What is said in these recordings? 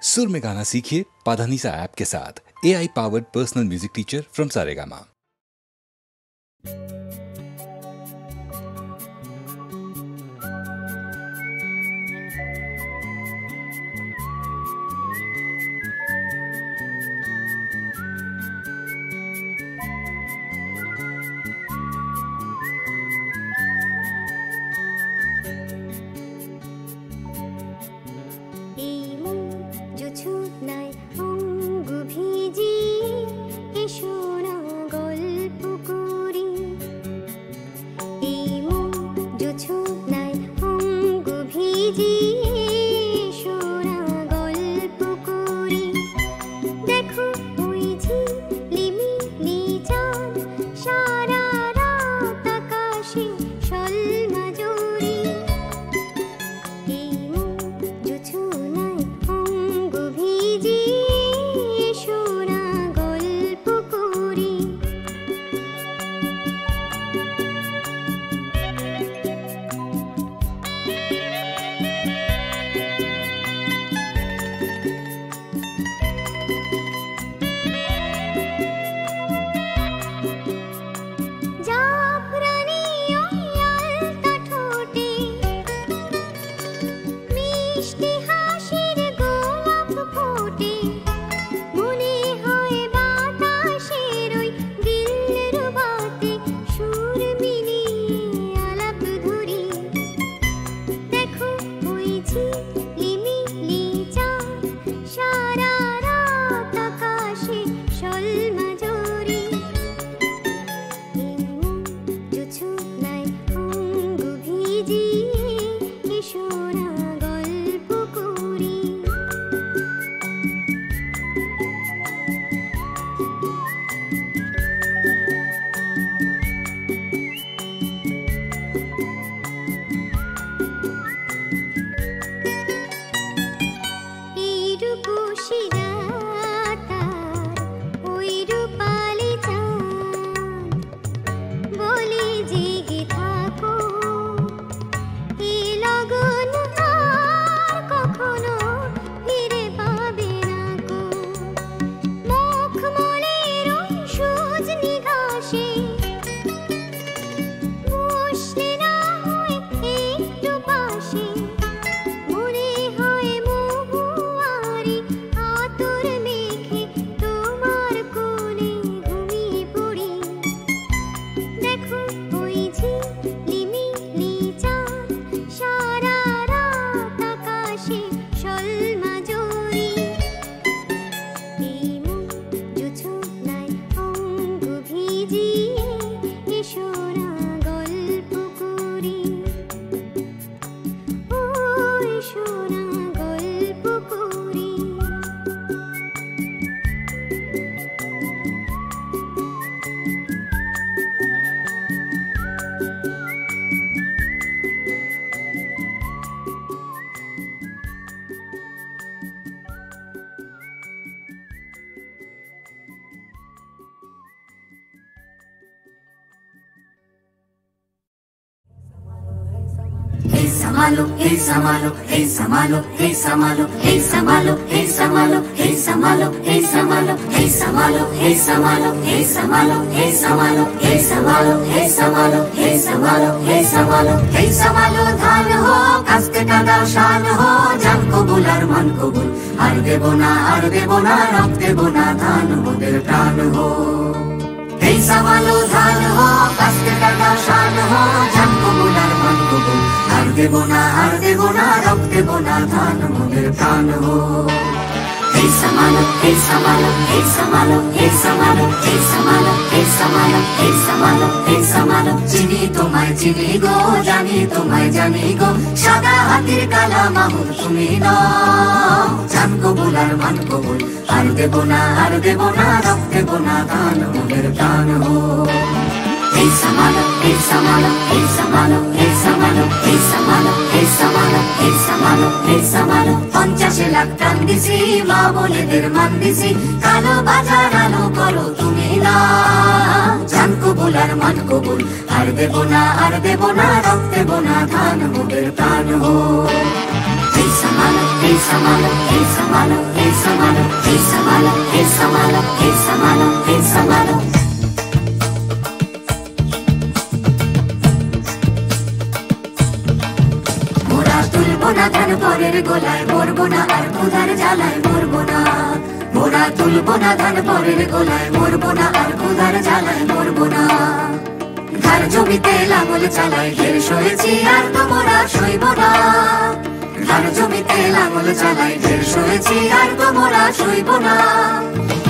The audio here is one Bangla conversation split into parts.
सुर में गाना सीखिए पाधानीसा ऐप के साथ। AI powered personal music teacher from Saregama. Samalo, hey Samalo, hey Samalo, hey Samalo, hey Samalo, hey Samalo, hey Samalo, hey Samalo, hey Samalo, hey Samalo, hey Samalo, hey Samalo, hey Samalo, hey Samalo, hey Samalo, hey Samalo, hey Samalo धान हो कास्ते कादा शान हो जान को बुलार मन को बुल हर देवो ना रख देवो ना धान मोदेर प्राण हो hey Samalo धान हो कास्ते कादा शान हो जान को बुलार मन को बुल हर देवो ना रख देवो ना धान मोदेर प्राण हो hey Samalo, hey Samalo, hey Samalo, hey Samalo, hey Samalo, hey Samalo, hey Samalo, hey Samalo চিনি তোমায় চিনি গো জানি তোমায় জানি গো সাদা হাতির কালা মাহুর তুমি নাও জান কবুল আর মান কবুল আর দেবো না রক দেবো না দান মোদের প্রাণ হো hey Samalo, hey Samalo, hey Samalo, hey Samalo, hey Samalo, hey Samalo, hey Samalo, hey Samalo 50 lakh টান দিছি মা বলেদের মান দিছি কালো বাজার আলো করো তুমি না জান কবুল আর মান কবুল আর দেবো না রক দেবো না ধান মোদের প্রাণ হো hey Samalo, hey Samalo, hey Samalo, গোলায় মরবো না, আর ক্ষুধার জ্বালায় মরবো না। মোরা তুলবো না ধান পরের গোলায় মরবো না, আর ক্ষুধার জ্বালায় মরবো না। ধার জমিতে লাঙল চালায় ঢের সয়েছি, আর তো মোরা সইব না। ধার জমিতে লাঙল চালায় ঢের সয়েছি, আর তো মোরা সইব না।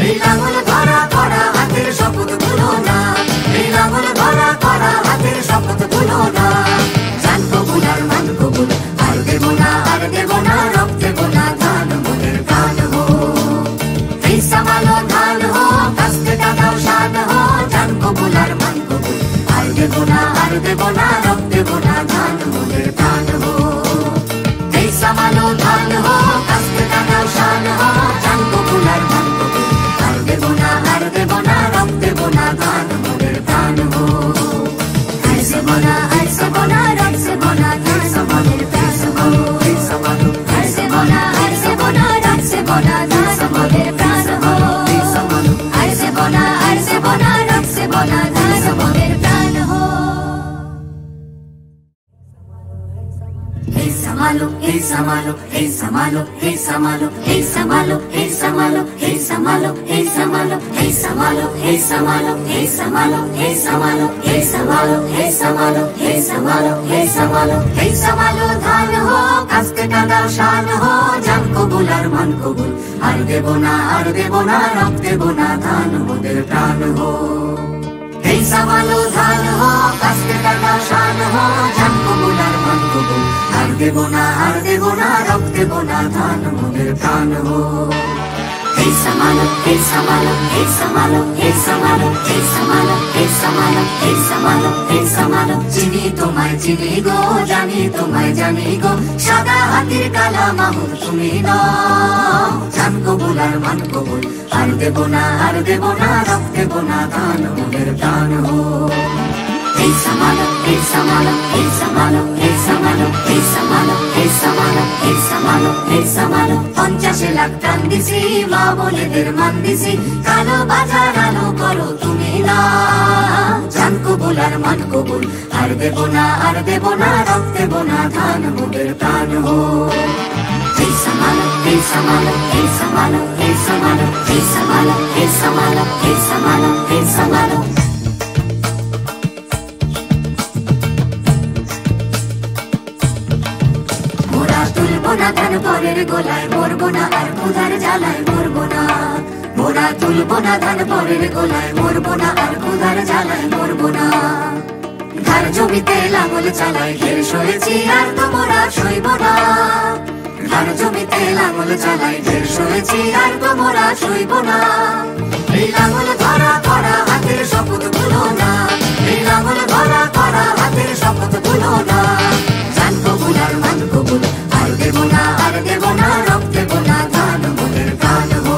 এই লাঙল ধরা করা হাতের শপথ ভুলো না, এই লাঙল ধরা করা হাতের শপথ ভুলো না। জান কবুল আর মান কবুল, আর দেব না, আর দেব না, রব দেব না, ধান মোদের প্রাণ হো। এই সামালো ধান হো, কাস্তে টাকাও শান হো। জান কবুল আর মান কবুল, আর দেব না, আর দেব না, রব দেব না, ধান মোদের প্রাণ হো। এই সামালো ধান হো, কাস্তে টাকাও শান হো। জান কবুল আর মান কবুল, আর দেব না, আর দেব না, রব দেব না, ধান মোদের প্রাণ হো। ऐसे बोला, ऐसे बोला, रब से बोला, ধান মোদের প্রাণ হো। ऐसे बोला, ऐसे बोला, रब से बोला, ধাन মোদের প্রাণ হো। ऐसे बोला, ऐसे बोला, रब से बोला, ধাन মোদের প্রাণ হো। Hey samalo, hey samalo, hey samalo, hey samalo, hey samalo, hey samalo, hey samalo, hey samalo, hey samalo, hey samalo, hey samalo, hey samalo, hey samalo, hey samalo, hey samalo, hey samalo, hey samalo ধান হো, কাস্তে টাকাও শান হো। জান কবুল আর মান কবুল, আর দেব না, আর দেব না, রব দেব না, ধান মোদের প্রাণ হো। এই সামালো ধান হো, কাস্তে টাকাও শান হো। জান কবুল আর মান কবুল, আর দেব না, আর দেব না, রব দেব না, ধান মোদের প্রাণ হো। এই সামালো, এই সামালো, এই সামালো, এই সামালো, এই সামালো, এই সামালো, এই সামালো, এই সামালো। চিনি তোমায় চিনি গো, জানি তোমায় জানি গো, সাদা হাতির কালা মাহুর তুমি নাও। জান কবুল আর মান কবুল, আর দেব না, আর দেব না, রব দেব না, ধান মোদের প্রাণ হো। এই সামালো, এই সামালো, এই সামালো, এই সামালো, এই সামালো, এই সামালো, এই সামালো, এই সামালো। 50 লাখ টান দিছি, মা বলেদের মান দিছি, কালো বাজার আলো করো তুমি না। জান কবুল আর মান কবুল, আর দেব না, আর দেব না, রব দেব না, ধান মোদের প্রাণ হো। এই সামালো, এই সামালো, এই সামালো, এই সামালো, এই সামালো, এই সামালো, এই সামালো, এই সামালো। মোরা তুলবো না ধান পরের গোলায় মরবো না, আর ক্ষুধার জ্বালায় মরবো না। মোরা তুলবো না ধান পরের গোলায় মরবো না, আর ক্ষুধার জ্বালায় মরবো না। ধার জমিতে লাঙল চালায় ঢের সয়েছি, আর তো মোরা সইব না। ধার জমিতে লাঙল চালায় ঢের সয়েছি, আর তো মোরা সইব না। এই লাঙল ধরা করা হাতের শপথ ভুলো না, এই লাঙল ধরা করা হাতের শপথ ভুলো না। জান কবুল আর মান কবুল, আর দেব না, আর দেব না, রব দেব না, ধান মোদের প্রাণ হো।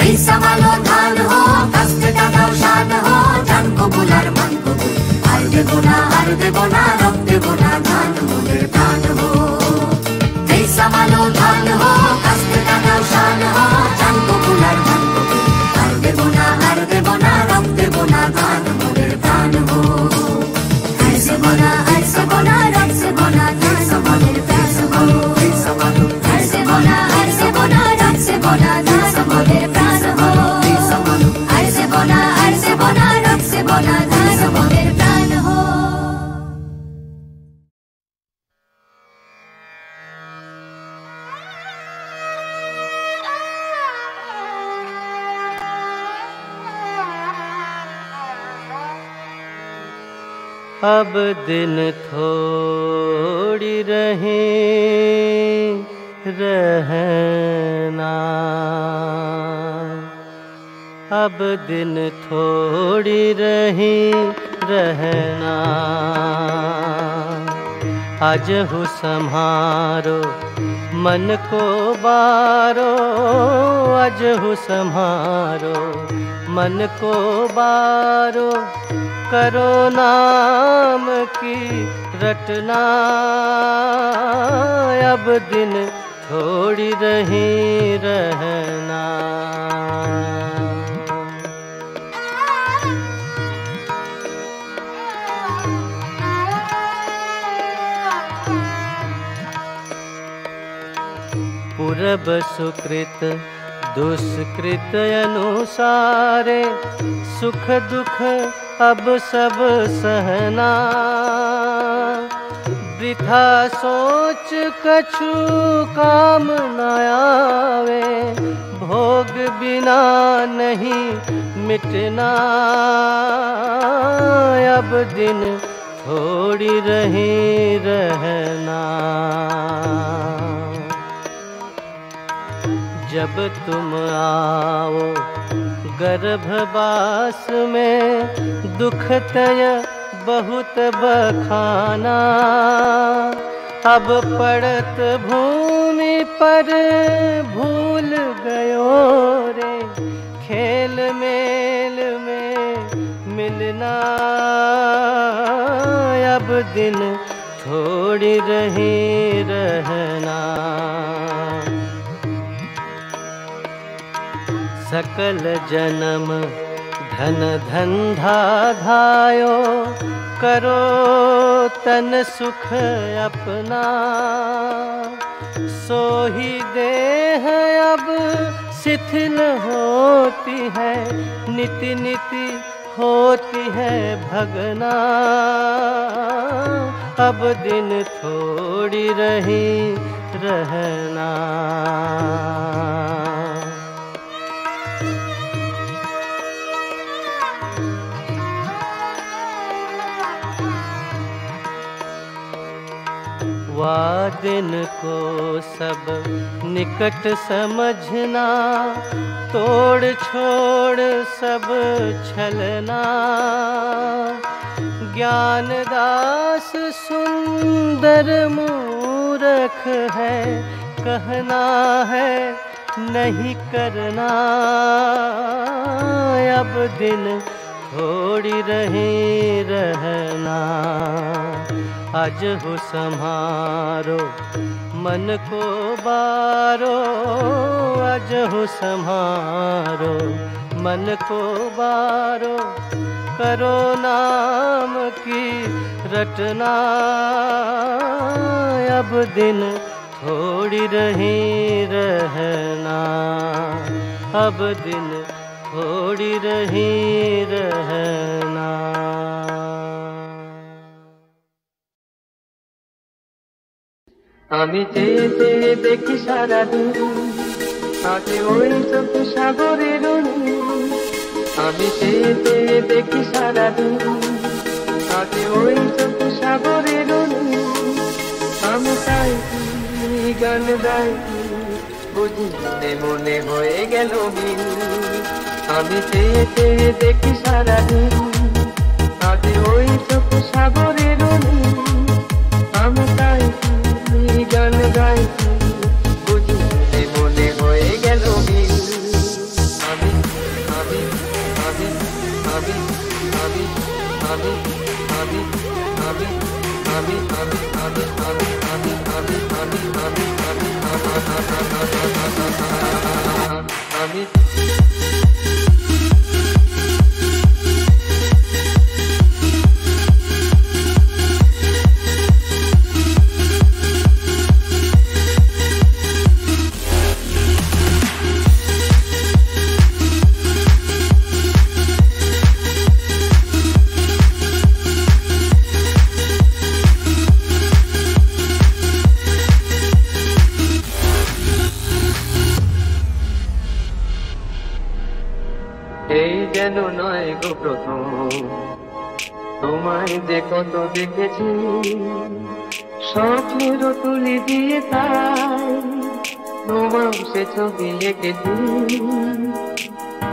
এই সামালো ধান হো, কাস্তে টাকাও শান হো। জান কবুল আর মান কবুল, আর দেব না, আর দেব না, রব দেব না, ধান মোদের প্রাণ হো। এই সামালো ধান হো, কাস্তে টাকাও শান হো। জান কবুল আর মান কবুল, আর দেব না, আর দেব না, রব দেব না, ধান মোদের প্রাণ হো। ऐसे बोला, ऐसे बोला, रब से बोला, ধান মোদের প্রাণ হো। ऐसे बोला, ऐसे बोला, रब से बोला, ধাन মোদের প্রাণ হো। ऐसे बोला, ऐसे बोला, रब से बोला, ধাन মোদের প্রাণ হো। अब दिन थोड़ी रहे रहना, अब दिन थोड़ी रही रहना। आज हो सम्हारो मन को बारो, आज हो सम्हारो मन को बारो। करो नाम की रटना, अब दिन थोड़ी रही रहना। पूरब सुकृत दुष्कृत अनुसारे सुख दुख अब सब सहना। वृथा सोच कछु काम न आवे, भोग बिना नहीं मिटना। अब दिन थोड़ी रही रहना। जब तुम आओ गर्भवास में, दुख तय बहुत बखाना। अब पड़त भूमि पर भूल गयो रे, खेल मेल में मिलना। अब दिन थोड़ी रही रहना। सकल जन्म धन धंधा धायो, करो तन सुख अपना। सोही देह अब शिथिल होती है, निति निति होती है भगना। अब दिन थोड़ी रही रहना। दिन को सब निकट समझना, तोड़ छोड़ सब छलना। ज्ञानदास सुंदर मूर्ख है, कहना है नहीं करना। अब दिन थोड़ी रही रहना। आज हो सम्हारो मन को बारो, आज हो सम्हारो मन को बारो। करो नाम की रटना। अब दिन थोड़ी रही रहना। अब दिन थोड़ी रही रहना। আমি চেয়ে চেয়ে দেখি সারাদিন, আগে ওই চোখ সাগরের নীল। আমি চেয়ে চেয়ে দেখি সারাদিন, আগে ওই চোখ সাগরের নীল। আমি চাই গান গাই, বুঝি মনে মনে হয়ে গেল মিল। আমি চেয়ে চেয়ে দেখি সারাদিন, আগে ওই চোখ সাগরের নীল। আমি চাই গান গাই, বুঝি মনে হয়ে গেল মিল। আমি আমি আমি আমি আমি আমি আমি আমি আমি আমি আমি আমি আমি আমি আমি আমি আমি এই যেন নয় গো প্রথম, তোমায় যে কত দেখেছি স্বপ্নের তুলি দিয়ে, তাই তোমার সে ছবি এঁকেছি।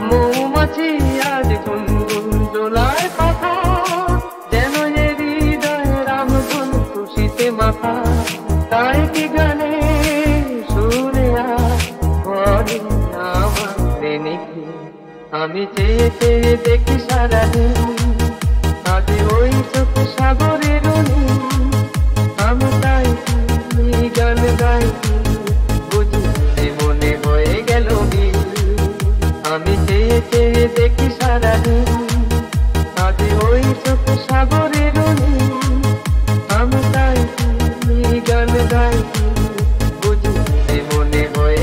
মৌমাছি আজ গুনগুন দোলার কথা, যেন এ হৃদয়ের আমগুন খুশিতে মাথা। তাই কি গানে সুরে পড়ে আমার প্রেমিকি। আমি চেয়ে চেয়ে দেখি সারাদিন, আগে ওই চোখ সাগরের নীল। আমি তাই গান গাই, বুঝি মনে হয়ে গেল মিল। আমি চেয়ে চেয়ে দেখি সারাদিন, আগে ওই চোখ সাগরের নীল। আমি তাই গান গাই, বুঝি মনে হয়ে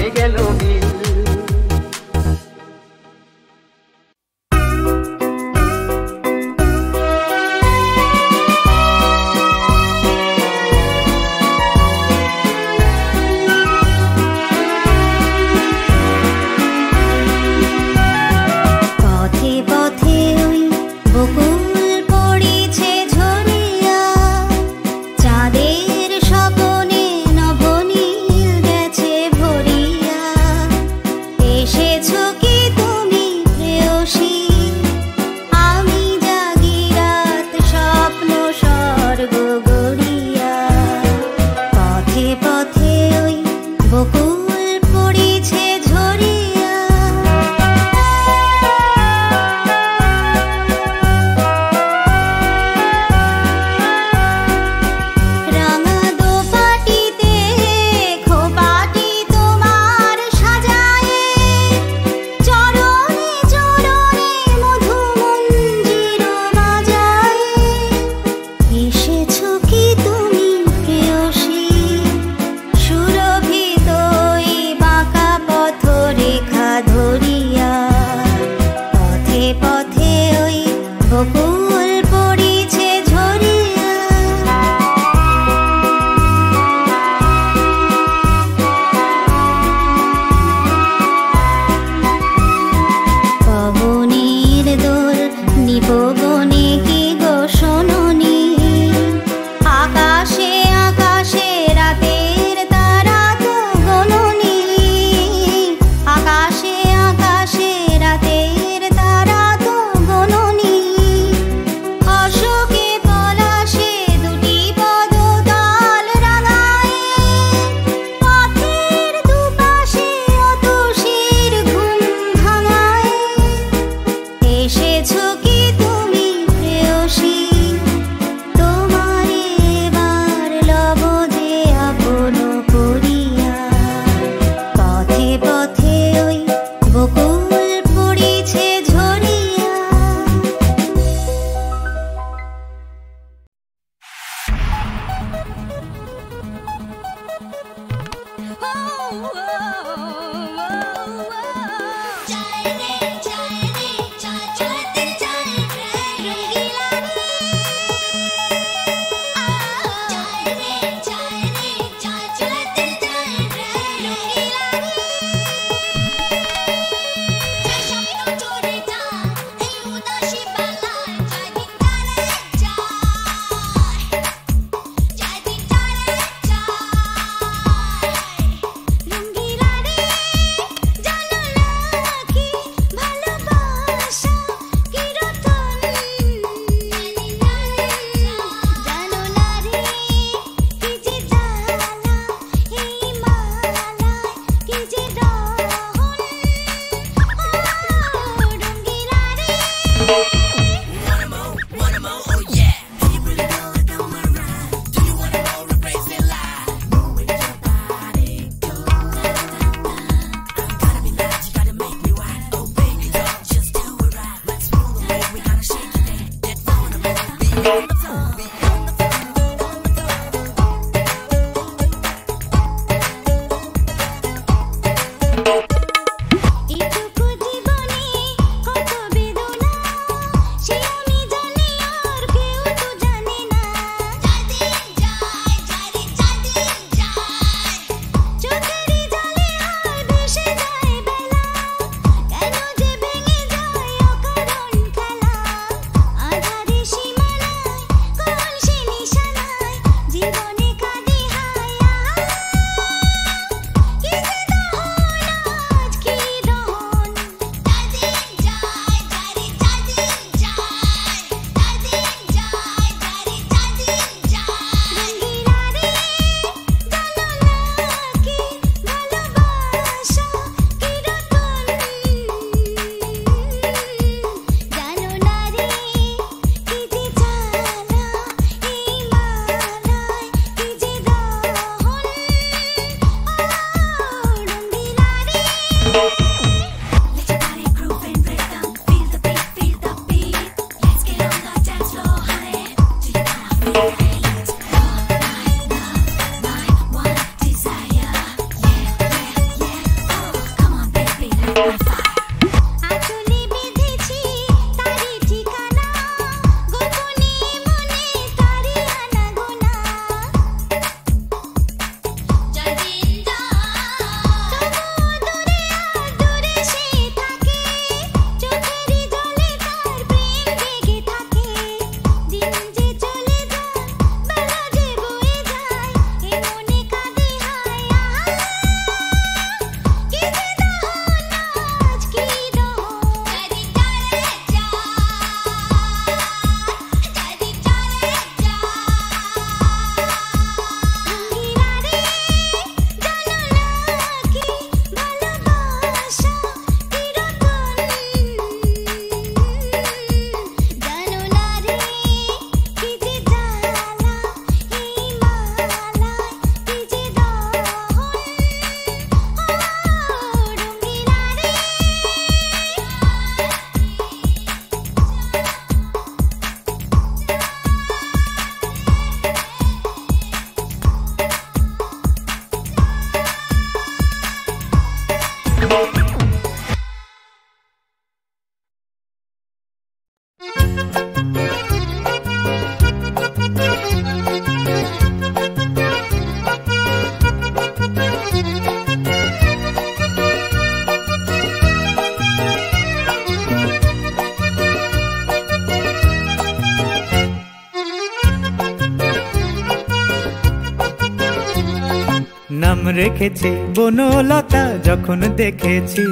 নাম রেখেছি বনলতা যখন দেখেছি,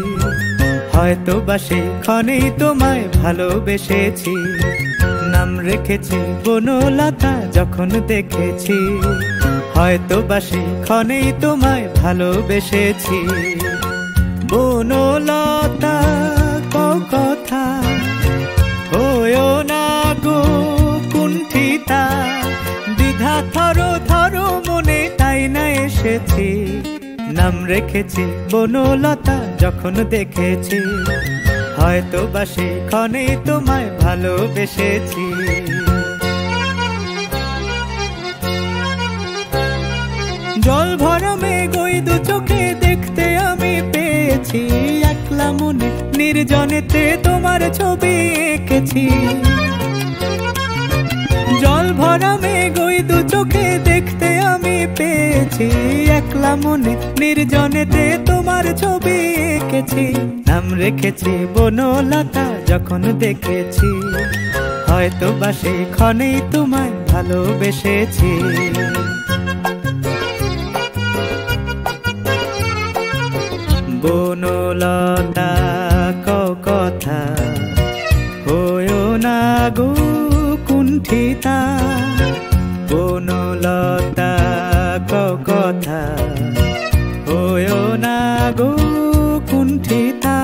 হয়তো বা সেখানেই তোমায় ভালোবেসেছি। নাম রেখেছি বনলতা যখন দেখেছি, হয়তো বা সেখানেই তোমায় ভালোবেসেছি। বনলতা কথা হয়ো না গো কুণ্ঠিতা, দ্বিধা থরো থরো মনে তাই না এসেছি। নাম রেখেছি বনলতা যখন দেখেছি, হয়তো বা সেখানেই তোমায় ভালোবেসেছি। জল ভরা মেঘ ওই দু চোখে দেখতে আমি পেয়েছি, একলা মনে নির্জনেতে তোমার ছবি এঁকেছি। জল ভরা মেঘ ওই দু চোখে দেখতে আমি পেয়েছি, একলা মনে নির্জনেতে তোমার ছবি এঁকেছি। নাম রেখেছি বনলতা যখন দেখেছি, হয়তো বা সেখানেই তোমায় ভালোবেসেছি। বনলতা কথা হয়ো না গো কুণ্ঠিতা, বনলতা কথা হয়ো না গো কুণ্ঠিতা।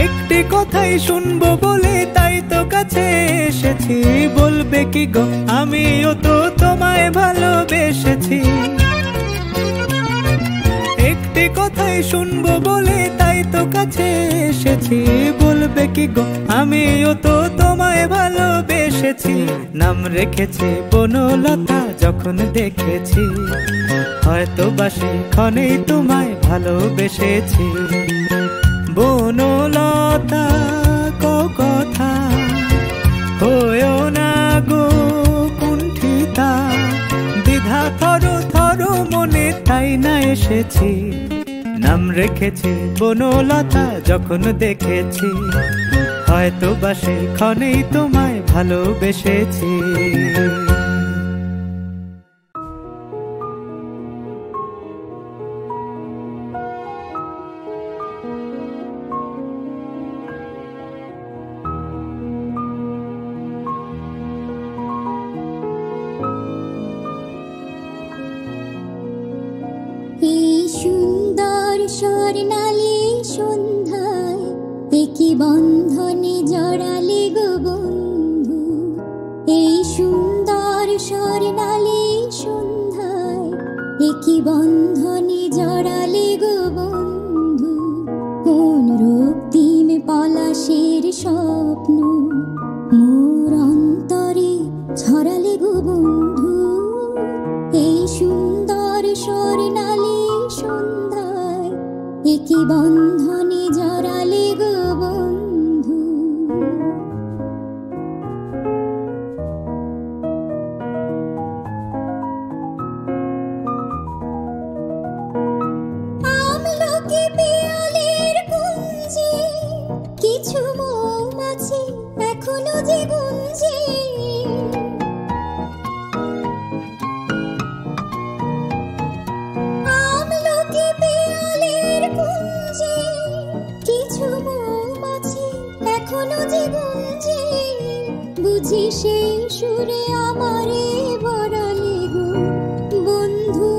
একটি কথাই শুনবো বলে তাই তো কাছে এসেছি, বলবে কি গো আমিও তো তোমায় ভালোবেসেছি। একটি কথাই শুনবো বলে তাই তো কাছে এসেছি, বলবে কি গো আমিও তো তোমায় ভালোবেসেছি। নাম রেখেছি বনলতা যখন দেখেছি, হয়তো বা সেখানেই তোমায় ভালোবেসেছি। বনলতা কথা হয়ো না গো কুণ্ঠিতা, দ্বিধা থরো থরো মনে তাই না এসেছি। নাম রেখেছি বনলতা যখন দেখেছি, হয়তো বা সেখানেই তোমায় ভালোবেসেছি। স্বর্ণালী সন্ধ্যায় একই বন্ধনে জড়ালে গো বন্ধু, এই সুন্দর স্বর্ণালী সন্ধ্যায় একই বন্ধনে জড়ালে গো বন্ধু। স্বপ্ন মোর অন্তরে ছড়ালে গো বন্ধু এই সুন্দর স্বর্ণালী সন্ধ্যায় একই বন্ধনে জড়ালে গো বন্ধু। আমলকি পিয়ালের কুঞ্জে কিছু মৌমাছি এখনো যে গুঞ্জে, আমলকি পিয়ালের কুঞ্জে কিছু মৌমাছি এখনো যে গুঞ্জে, বুঝি সেই সুরে আমারে বড়ালে গো বন্ধু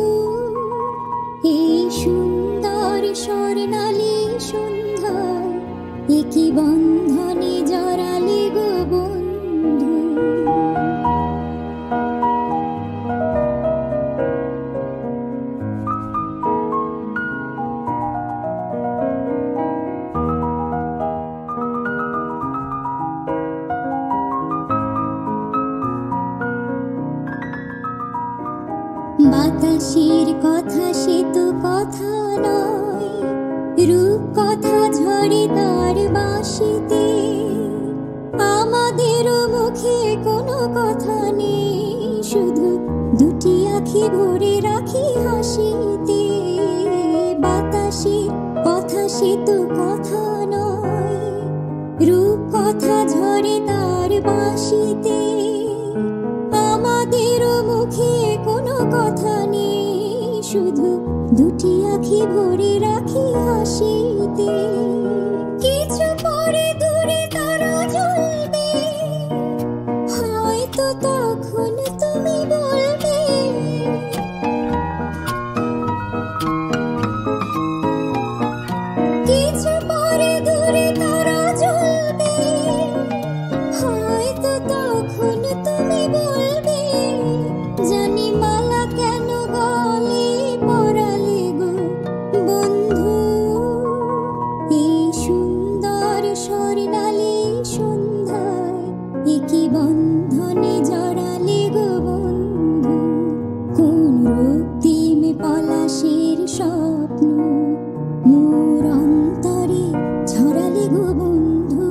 এই সুন্দর স্বর্ণালী সন্ধ্যায় একই বন্ধনে জড়ালে গো বন্ধু। বাতাসের কথা সে তো কথা নয়, রূপ কথা ঝরে তার বাঁশিতে, আমাদেরও মুখে কোনো কথা নেই, শুধু দুটি আঁখি ভরে রাখি হাসিতে। বাতাসের কথা সে তো কথা নয়, রূপ কথা ঝরে তার বাঁশিতে, আমাদেরও মুখে কোনো কথা নেই, শুধু দুটি আঁখি ভরে রাখি হাসিতে। কিছু পরে দূরে তারা জ্বলবে, হয়তো তখন তুমি বলবে কিছু পরে দূরে তারা জ্বলবে, হয়তো তখন তুমি বলবে জানি মালা কেন গলে পরালে গো বন্ধু এই সুন্দর স্বর্ণালী সন্ধ্যায় একই বন্ধনে জড়ালে গো বন্ধু। কোন রক্তিম পলাশের স্বপ্ন মোর অন্তরে ছড়ালে গো বন্ধু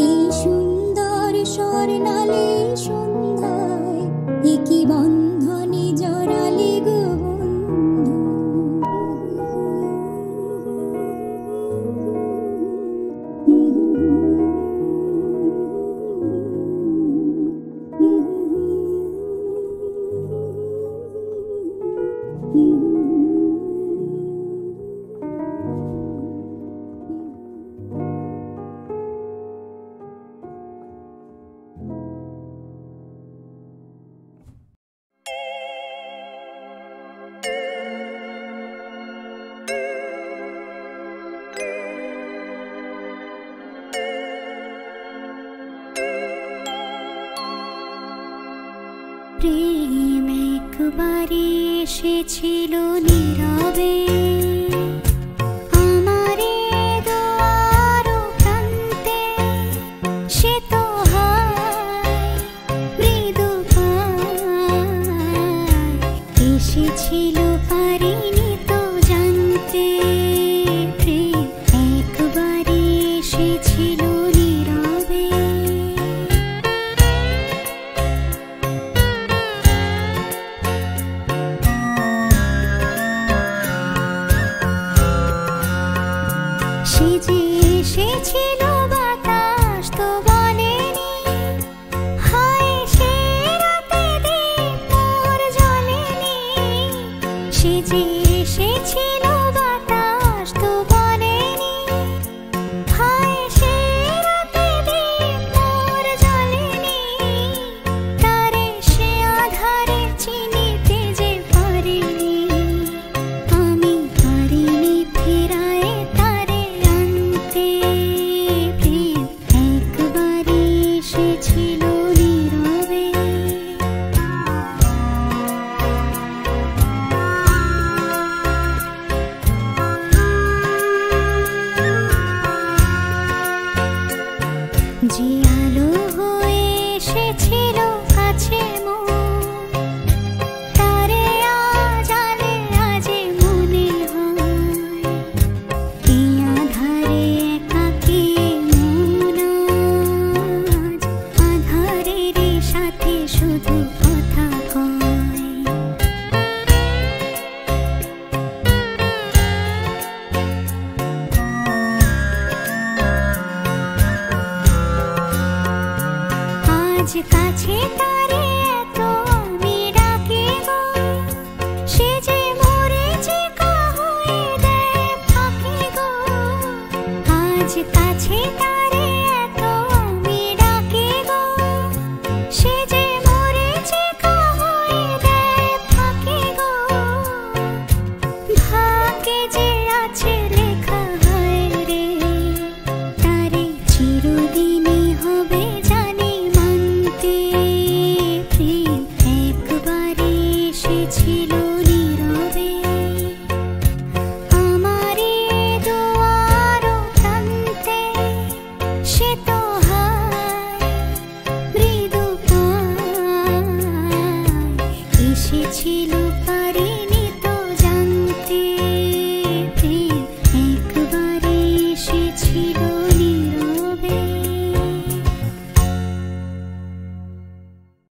এই সুন্দর স্বর্ণালী সন্ধ্যায় একই বন্ধনে জড়ালে গো বন্ধু। প্রেম একবারে এসেছিল নীরবে আমারে দুয়ার প্রান্তে, সে তো হয় মৃদু পায় এসেছিল পারিনি তো জানতে। প্রেম একবারে এসেছিল নীরবে সে যে এসেছিল বাতাস তো বলেনি, হায় সে রাতে দীপ মোর জ্বলেনি। সে যে এসেছিল বাতাস তো বলেনি, হায় সে রাতে দীপ মোর জ্বলেনি। তারে সে আধারে চিনিতে যে পারিনি, আমি পারিনি ফেরায় তারে আনতে। আজ কাছে তা